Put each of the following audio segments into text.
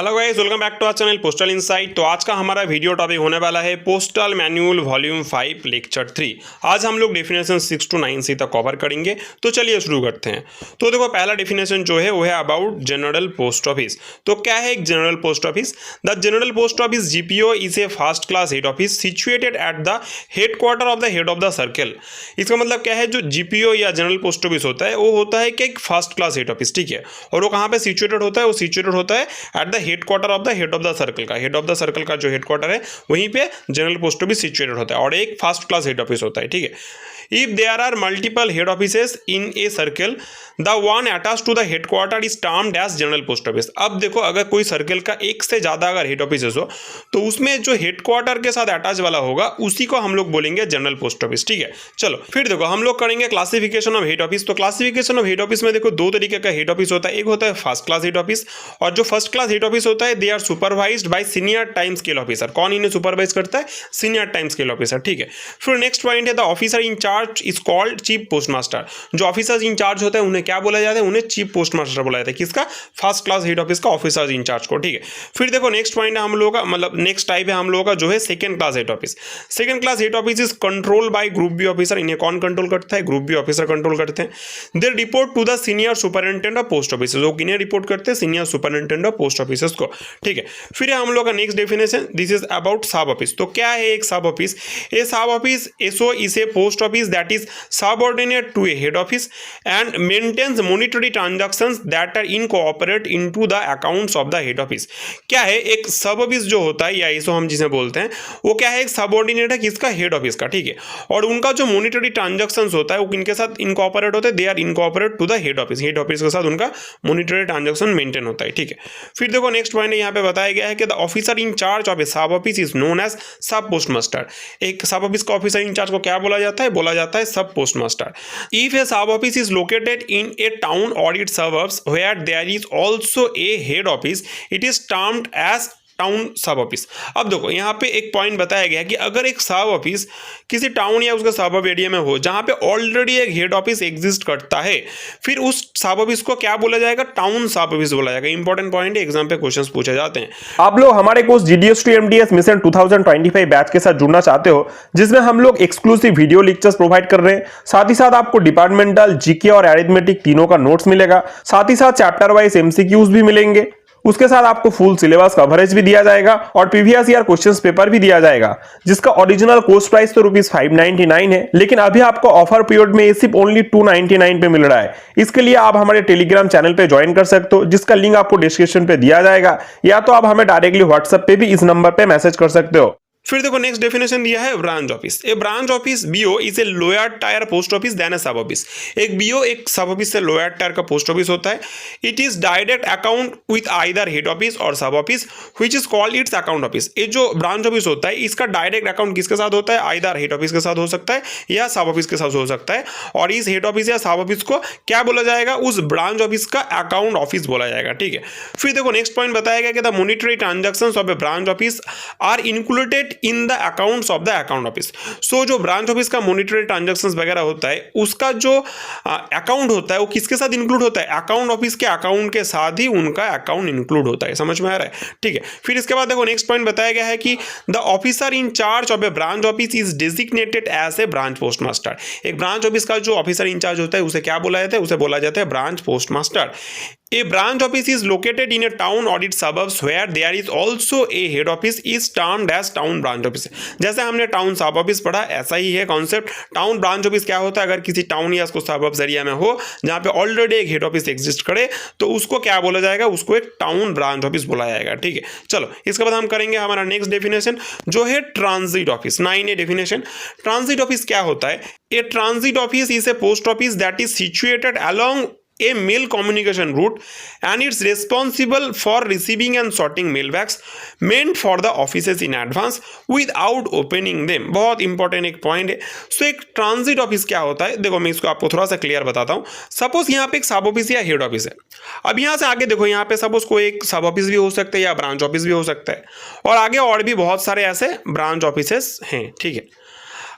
Hello guys, welcome back to our channel postal insight. तो आज का हमारा वीडियो टॉपिक होने वाला है पोस्टल मैनुअल वॉल्यूम 5 लेक्चर 3। आज हम लोग डेफिनेशन 6 to 9 तक कवर करेंगे। तो चलिए शुरू करते हैं। तो देखो, पहला डेफिनेशन जो है वो है अबाउट जनरल पोस्ट ऑफिस। तो क्या है एक general post office? The general post office GPO is a first class head office situated at the head quarter of the head of the circle. इसका मतलब क्या है, जो जीपीओ या जनरल पोस्ट ऑफिस होता है वो होता है कि एक फर्स्ट क्लास हेड ऑफिस, ठीक है। और वो कहाँ पे सिचुएटेड होता है? वो सिचुएटेड होता है at the head quarter of the head of the circle का। हेड ऑफ द सर्कल का जो हेड क्वार्टर है वहीं पे जनरल पोस्ट ऑफिस सिचुएटेड होता है और एक फर्स्ट क्लास हेड ऑफिस होता है, ठीक है। If there are multiple head offices in a circle, the one attach to the headquarter is termed as general post office. अब देखो, अगर कोई सर्कल का एक से ज्यादा अगर हेड ऑफिसेस हो तो उसमें जो हेड क्वार्टर के साथ अटैच वाला होगा उसी को हम लोग बोलेंगे जनरल पोस्ट ऑफिस, ठीक है। चलो फिर देखो, हम लोग करेंगे क्लासिफिकेशन ऑफ हेड ऑफिस। तो क्लासिफिकेशन ऑफ हेड ऑफिस में देखो, दो तरीके का हेड ऑफिस होता है। एक होता है फर्स्ट क्लास हेड ऑफिस, और जो फर्स्ट क्लास हेड ऑफिस होता है they are supervised by senior time scale officer. कौन इन्हें सुपरवाइज करता है? सीनियर टाइम स्केल ऑफिसर, ठीक है। फिर नेक्स्ट पॉइंट है the officer in charge is called chief post master. जो ऑफिसर्स इन चार्ज होते हैं उन्हें क्या बोला जाता है? उन्हें चीफ पोस्ट मास्टर बोला जाता है। किसका? फर्स्ट क्लास हेड ऑफिस का ऑफिसर्स इन चार्ज को, ठीक है। फिर देखो, नेक्स्ट पॉइंट है हम लोगों का, मतलब नेक्स्ट टाइप है हम लोगों का जो है second class head office. Second class head office is control by group B officer. इन्हें कौन कंट्रोल करता है? ग्रुप बी ऑफिसर कंट्रोल करते हैं। They report to the senior superintendent of post office. वो किन्हें रिपोर्ट करते हैं? Senior superintendent of post office को, ठीक है। फिर हम लोग का next definition, this is about sub office. तो क्या है एक sub office? A sub office SO is a post office that is subordinate to a head office and maintains monetary transactions that are incorporate into the accounts of the head office. क्या है एक sub office जो होता है, या SO हम जिसे बोलते हैं, वो क्या है? एक सबऑर्डिनेट है किसका? हेड ऑफिस का, ठीक है। और उनका जो मॉनिटरी ट्रांजैक्शंस होता है वो किनके साथ इनकॉर्पोरेट होते हैं? They are incorporate to the head office. Head office के साथ उनका मॉनिटरी ट्रांजैक्शन मेंटेन होता है, ठीक है। फिर देखो, नेक्स्ट पॉइंट यहाँ पे बताया गया है कि the officer in charge of a sub office is known as sub post master. एक सब ऑफिस का ऑफिसर इन चार्ज को क्या बोला जाता है? बोला जाता है सब post master. If A sub office is located in A town और it's suburbs where there is also a head office, it is termed as town सब ऑफिस। अब देखो, यहाँ पे एक पॉइंट बताया गया कि अगर एक सब ऑफिस किसी टाउन या उसके सब एरिया में हो जहाँ पे ऑलरेडी एक हेड ऑफिस एग्जिस्ट करता है, फिर उस सब ऑफिस को क्या बोला जाएगा? टाउन सब ऑफिस बोला जाएगा। इंपॉर्टेंट पॉइंट है, एग्जाम पे क्वेश्चंस पूछे जाते हैं। आप लोग हमारे course GDS to MDS mission 2025 batch के साथ जुड़ना चाहते हो, जिसमें हम लोग एक्सक्लूसिव वीडियो लेक्चर्स प्रोवाइड कर रहे हैं। साथ ही साथ आपको डिपार्टमेंटल, जीके और अरिथमेटिक तीनों का नोट्स मिलेगा। साथ ही साथ चैप्टर वाइज MCQs भी मिलेंगे। उसके साथ आपको फुल सिलेबस कवरेज भी दिया जाएगा और प्रीवियस ईयर क्वेश्चंस पेपर भी दिया जाएगा, जिसका ओरिजिनल कोर्स प्राइस तो ₹599 है, लेकिन अभी आपको ऑफर पीरियड में ये सिर्फ ओनली $299 पे मिल रहा है। इसके लिए आप हमारे टेलीग्राम चैनल पे ज्वाइन कर सकते हो, जिसका लिंक आपको डिस्क्रिप्शन पे दिया जाएगा, या तो आप हमें डायरेक्टली व्हाट्सएप पे भी इस नंबर पे मैसेज कर सकते हो। फिर देखो, नेक्स्ट डेफिनेशन दिया है branch office. A branch office BO is a lower tier post office then a sub office. एक बीओ एक सब ऑफिस से लोअर टायर का पोस्ट ऑफिस होता है। It is direct account with either head office और sub office which is called its account office. ये जो branch office होता है इसका डायरेक्ट अकाउंट किसके साथ होता है? आइदर हेड ऑफिस के साथ हो सकता है या सब ऑफिस के साथ हो सकता है। और इस हेड ऑफिस या सब ऑफिस को क्या बोला जाएगा? उस ब्रांच ऑफिस का अकाउंट ऑफिस बोला जाएगा, ठीक है। फिर देखो, नेक्स्ट पॉइंट बताया गया कि the monetary transactions of a branch office are included in the account of the account office. So जो ब्रांच ऑफिस का मॉनिटरी ट्रांजैक्शंस वगैरह होता है उसका जो अकाउंट होता है वो किसके साथ इंक्लूड होता है? अकाउंट ऑफिस के अकाउंट के साथ ही उनका अकाउंट इंक्लूड होता है। समझ में आ रहा है? ठीक है। फिर इसके बाद देखो, नेक्स्ट पॉइंट बताया गया है कि the officer in charge of a branch office is designated as a branch post master. एक ब्रांच ऑफिस का जो ऑफिसर इंचार्ज होता है उसे क्या बोला जाता है? उसे बोला जाता है branch post master. A branch office is located in a town or its suburbs where there is also a head office is termed as town branch office। जैसे हमने टाउन सब ऑफिस पढ़ा, ऐसा ही है कॉन्सेप्ट। टाउन ब्रांच ऑफिस क्या होता है? अगर किसी टाउन या उसको सबअर्ब्स एरिया में हो जहाँ पे ऑलरेडी एक हेड ऑफिस एग्जिस्ट करे तो उसको क्या बोला जाएगा? उसको एक टाउन ब्रांच ऑफिस बोला जाएगा, ठीक है। चलो, इसके बाद हम करेंगे हमारा नेक्स्ट डेफिनेशन जो है transit office. 9A definition. Transit office क्या होता है? A transit office is a post office that is situated along a mail communication route and it's responsible for receiving and sorting mail bags meant for the offices in advance without opening them। बहुत important एक point है। सो एक transit office क्या होता है? देखो, मैं इसको आपको थोड़ा सा क्लियर बताता हूँ। सपोज यहाँ पे एक सब ऑफिस या हेड ऑफिस है। अब यहाँ से आगे देखो, यहाँ पे सपोज कोई एक सब ऑफिस भी हो सकता है या ब्रांच ऑफिस भी हो सकता है, और आगे और भी बहुत सारे ऐसे ब्रांच ऑफिसेस हैं, ठीक है।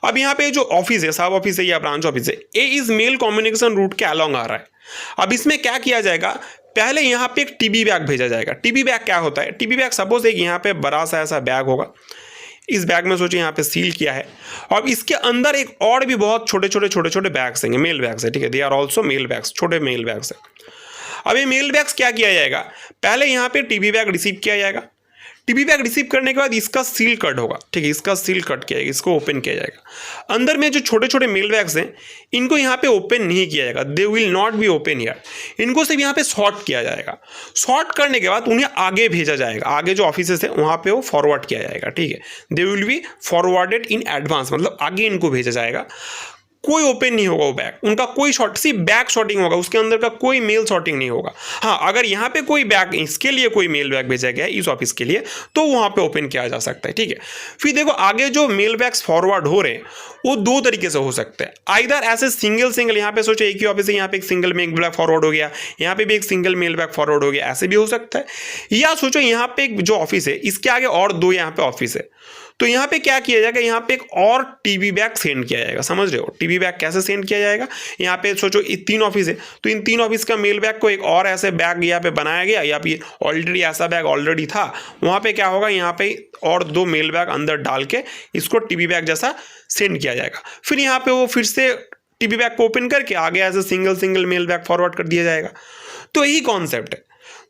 अब यहाँ पे जो ऑफिस है, सब ऑफिस है या ब्रांच ऑफिस है, ए इज मेल कम्युनिकेशन रूट के अलॉन्ग आ रहा है। अब इसमें क्या किया जाएगा? पहले यहाँ पे एक टीबी बैग भेजा जाएगा। टीबी बैग क्या होता है? टीबी बैग सपोज एक यहाँ पे बड़ा सा ऐसा बैग होगा, इस बैग में सोचिए यहाँ पे सील किया है और इसके अंदर एक और भी बहुत छोटे छोटे बैग्स हैं, मेल बैग्स है, ठीक है, they are also mail bags, छोटे मेल बैग्स है। अब ये मेल बैग्स क्या किया जाएगा? पहले यहाँ पे टीबी बैग रिसीव किया जाएगा। टीबी बैग रिसीव करने के बाद इसका सील कट होगा, ठीक है, इसका सील कट किया जाएगा, इसको ओपन किया जाएगा। अंदर में जो छोटे छोटे मेल बैग्स हैं इनको यहाँ पे ओपन नहीं किया जाएगा, they will not be open here. इनको सिर्फ यहाँ पे सॉर्ट किया जाएगा। सॉर्ट करने के बाद उन्हें आगे भेजा जाएगा, आगे जो ऑफिसेस है वहाँ पे वो फॉरवर्ड किया जाएगा, ठीक है, they will be forwarded in advance, मतलब आगे इनको भेजा जाएगा। कोई ओपन नहीं होगा वो बैग, उनका कोई शॉर्ट, सिर्फ बैग शॉर्टिंग होगा, उसके अंदर का कोई मेल शॉर्टिंग नहीं होगा। हाँ, अगर यहाँ पे कोई बैग, इसके लिए कोई मेल बैग भेजा गया है इस ऑफिस के लिए, तो वहाँ पे ओपन किया जा सकता है, ठीक है। फिर देखो आगे जो मेल बैग्स फॉरवर्ड हो रहे हैं वो दो तरीके से हो सकते हैं। आइदर ऐसे सिंगल, यहाँ पे सोचो एक ही ऑफिस है, यहाँ पे एक सिंगल मेल बैग फॉरवर्ड हो गया, यहाँ पे भी एक सिंगल मेल बैग फॉरवर्ड हो गया, ऐसे भी हो सकता है। या सोचो यहाँ पे एक जो ऑफिस है इसके आगे और दो यहाँ पे ऑफिस है, तो यहाँ पे क्या किया जाएगा, यहाँ पे एक और टीबी बैग सेंड किया जाएगा। समझ रहे हो टीबी बैग कैसे सेंड किया जाएगा? यहाँ पे सोचो 3 ऑफिस है, तो इन 3 ऑफिस का मेल बैग को एक और ऐसे बैग यहाँ पे बनाया गया, या फिर ऑलरेडी ऐसा बैग ऑलरेडी था, वहाँ पे क्या होगा, यहाँ पे और 2 मेल बैग अंदर डाल के इसको टीबी बैग जैसा सेंड किया जाएगा। फिर यहाँ पे वो फिर से टीबी बैग को ओपन करके आगे ऐसे सिंगल मेल बैग फॉरवर्ड कर दिया जाएगा। तो यही कॉन्सेप्ट है।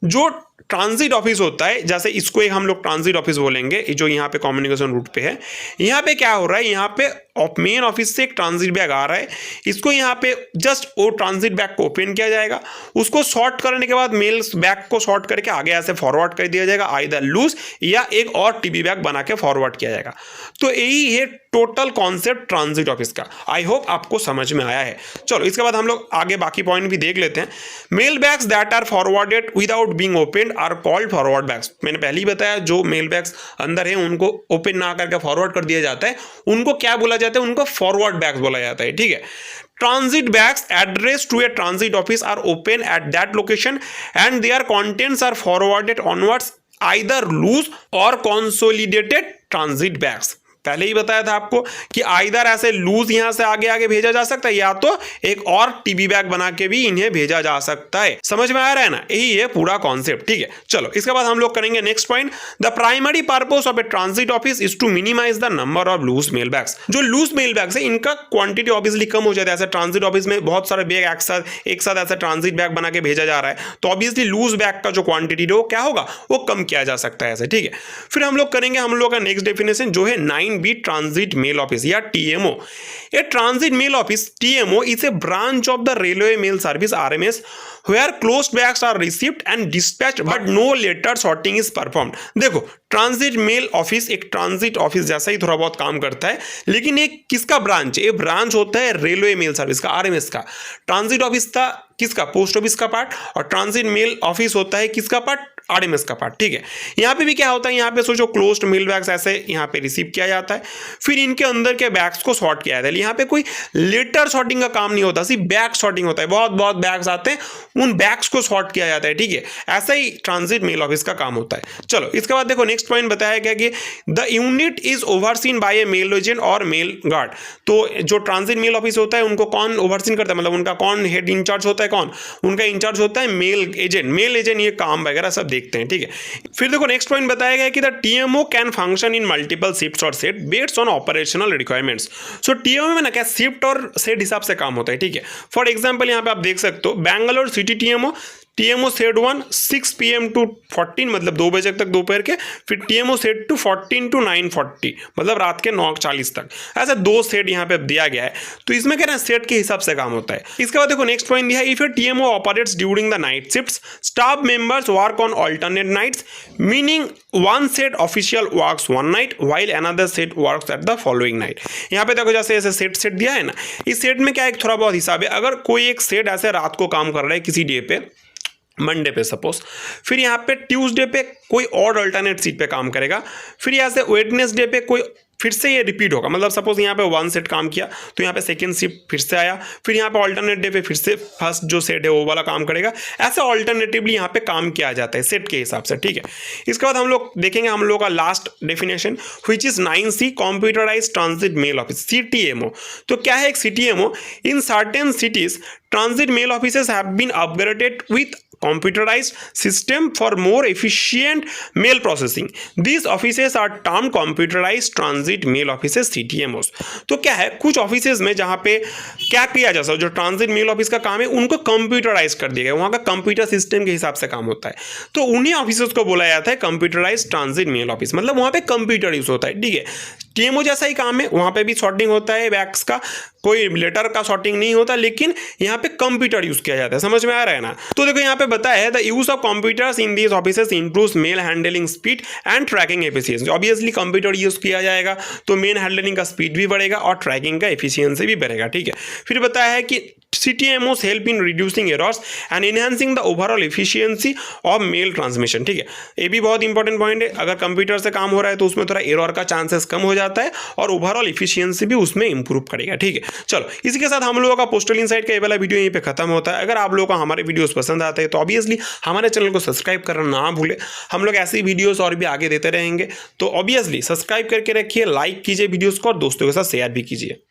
जो ट्रांजिट ऑफिस होता है, जैसे इसको एक हम लोग ट्रांजिट ऑफिस बोलेंगे, जो यहाँ पे कम्युनिकेशन रूट पे है, यहाँ पे क्या हो रहा है, यहाँ पे मेन ऑफिस से एक ट्रांजिट बैग आ रहा है, इसको यहाँ पे जस्ट वो ट्रांजिट बैग को ओपन किया जाएगा, उसको सॉर्ट करने के बाद मेल बैग को सॉर्ट करके आगे ऐसे फॉरवर्ड कर दिया जाएगा, आइदर लूज या एक और टीबी बैग बना के फॉरवर्ड किया जाएगा। तो यही है टोटल कॉन्सेप्ट ट्रांजिट ऑफिस का। आई होप आपको समझ में आया है। चलो इसके बाद हम लोग आगे बाकी पॉइंट भी देख लेते हैं। Mail bags that are forwarded without being open are called forward bags. मैंने पहले ही बताया, जो मेल बैग्स अंदर है उनको ओपन ना करके फॉरवर्ड कर दिया जाता है, उनको क्या बोला जाता है, उनको फॉरवर्ड बैग्स बोला जाता है, ठीक है। Transit bags addressed to a transit office are open at that location and their contents are forwarded onwards, either loose or consolidated transit bags। पहले ही बताया था आपको कि आइदर ऐसे लूज यहां से आगे भेजा जा सकता है, या तो एक और टीबी बैग बना के भी इन्हें भेजा जा सकता है। समझ में आ रहा है ना? यही है पूरा कॉन्सेप्ट, ठीक है। चलो इसके बाद हम लोग करेंगे next point. The primary purpose of a transit office is to minimise the number of loose mail bags. जो लूज मेल बैग्स है इनका क्वांटिटी ऑब्वियसली कम हो जाता है। ऐसे ट्रांजिट ऑफिस में बहुत सारे बैग एक साथ ऐसा ट्रांजिट बैग बना के भेजा जा रहा है, तो ऑब्वियसली लूज बैग का जो क्वांटिटी है वो क्या होगा, वो कम किया जा सकता है ऐसे, ठीक है। फिर हम लोग करेंगे हम लोग का नेक्स्ट डेफिनेशन जो है 9B ट्रांजिट मेल ऑफिस या TMO। A transit mail office TMO is a branch of the railway mail service RMS where closed bags are received and dispatched but no later sorting is performed। देखो transit mail office एक transit office जैसा ही थोड़ा बहुत काम करता है, लेकिन एक किसका ब्रांच है? ये ब्रांच होता है रेलवे मेल सर्विस का, RMS का। ट्रांजिट ऑफिस था किसका? पोस्ट ऑफिस का पार्ट, और ट्रांजिट मेल ऑफिस होता है किसका पार्ट? RMS का पार्ट, ठीक है। यहाँ पे भी क्या होता है, यहाँ पे सोचो क्लोज्ड मेल बैग्स ऐसे यहाँ पे रिसीव किया जाता है, फिर इनके अंदर के बैग्स को सॉर्ट किया जाता है। यहाँ पे कोई लेटर सॉर्टिंग का काम नहीं होता, सिर्फ बैग सॉर्टिंग होता है। बहुत बैग्स आते हैं, उन बैग्स को सॉर्ट किया जाता है, ठीक है। ऐसा ही ट्रांजिट मेल ऑफिस का काम होता है। चलो इसके बाद देखो नेक्स्ट पॉइंट बताया गया कि the unit is overseen by a mail agent और मेल गार्ड। तो जो ट्रांजिट मेल ऑफिस होता है उनको कौन ओवरसीन करता है, मतलब उनका कौन हेड इंचार्ज होता है? कौन? उनका इंचार्ज होता है मेल एजेंट। मेल एजेंट ये काम वगैरह सब देखते हैं, ठीक है। फिर देखो नेक्स्ट पॉइंट बताया गया कि the TMO can function in multiple shifts और set based on operational requirements. So TMO में ना क्या शिफ्ट और सेट हिसाब से काम होता है, ठीक है। फॉर एग्जांपल यहाँ पे आप देख सकते हो Bangalore city TMO set 1 6 PM to 14 मतलब 2 बजे तक दोपहर के, फिर TMO सेट 2 14 to 9:40 मतलब रात के 9:40 तक। ऐसा 2 सेट यहाँ पे दिया गया है, तो इसमें क्या ना सेट के हिसाब से काम होता है। इसके बाद देखो नेक्स्ट पॉइंट दिया है, if a TMO operates during the night shifts staff members work on alternate nights, meaning one set official works one night while another set works at the following night. यहाँ पे देखो जैसे ऐसे set दिया है ना, इस सेट में क्या एक थोड़ा बहुत हिसाब है। अगर कोई एक सेट ऐसे रात को काम कर रहा है किसी डे पे, मंडे पे सपोज, फिर यहाँ पे ट्यूसडे पे कोई और अल्टरनेट सीट पे काम करेगा, फिर यहाँ से वेडनेसडे पे कोई फिर से ये रिपीट होगा। मतलब सपोज यहाँ पे 1 सेट काम किया तो यहाँ पे सेकंड शिफ्ट फिर से आया, फिर यहाँ पे अल्टरनेट डे पे फिर से फर्स्ट जो सेट है वो वाला काम करेगा। ऐसे ऑल्टरनेटिवली यहाँ पे काम किया जाता है सेट के हिसाब से, ठीक है। इसके बाद हम लोग देखेंगे हम लोग का last definition which is 9C computerised transit mail office CTMO। तो क्या है एक CTMO? In certain cities transit mail offices have been upgraded with computerized system for more efficient mail processing. These offices are termed computerized transit mail offices, CTMOs. तो क्या है, कुछ offices में जहाँ पे क्या किया जा सकता है, जो ट्रांजिट मेल ऑफिस का काम है उनको कंप्यूटराइज कर दिया गया, वहाँ का कंप्यूटर सिस्टम के हिसाब से काम होता है, तो उन्हीं ऑफिसेज को बोला जाता है कंप्यूटराइज ट्रांजिट मेल ऑफिस, मतलब वहाँ पे कंप्यूटर यूज होता है। ठीक है, टीएमओ जैसा ही काम है, वहाँ पे भी सॉर्टिंग होता है बैग्स का, कोई लेटर का सॉर्टिंग नहीं होता, लेकिन यहाँ पे कंप्यूटर यूज किया जाता है। समझ में आ रहा है ना? तो देखो यहाँ पे बताया है the use of computers in these offices improves mail handling speed and tracking efficiency. Obviously computer use किया जाएगा तो मेल हैंडलिंग का स्पीड भी बढ़ेगा और ट्रैकिंग का एफिशिएंसी भी बढ़ेगा। ठीक है, फिर बताया है कि CTMOs help in reducing errors and enhancing the overall efficiency of mail transmission। ठीक है, ये भी बहुत इंपॉर्टेंट पॉइंट है। अगर कंप्यूटर से काम हो रहा है तो उसमें थोड़ा एरर का चांसेस कम हो जाता है और ओवरऑल इफिशियंसी भी उसमें इंप्रूव करेगा। ठीक है, चलो इसी के साथ हम लोगों का पोस्टल इनसाइट का ये वाला वीडियो यहीं पे खत्म होता है। अगर आप लोगों को हमारे वीडियोस पसंद आते हैं तो ऑब्वियसली हमारे चैनल को सब्सक्राइब करना ना भूले, हम लोग ऐसी वीडियोस और भी आगे देते रहेंगे, तो ऑब्वियसली सब्सक्राइब करके रखिए, लाइक कीजिए वीडियोस को और दोस्तों के साथ शेयर भी कीजिए।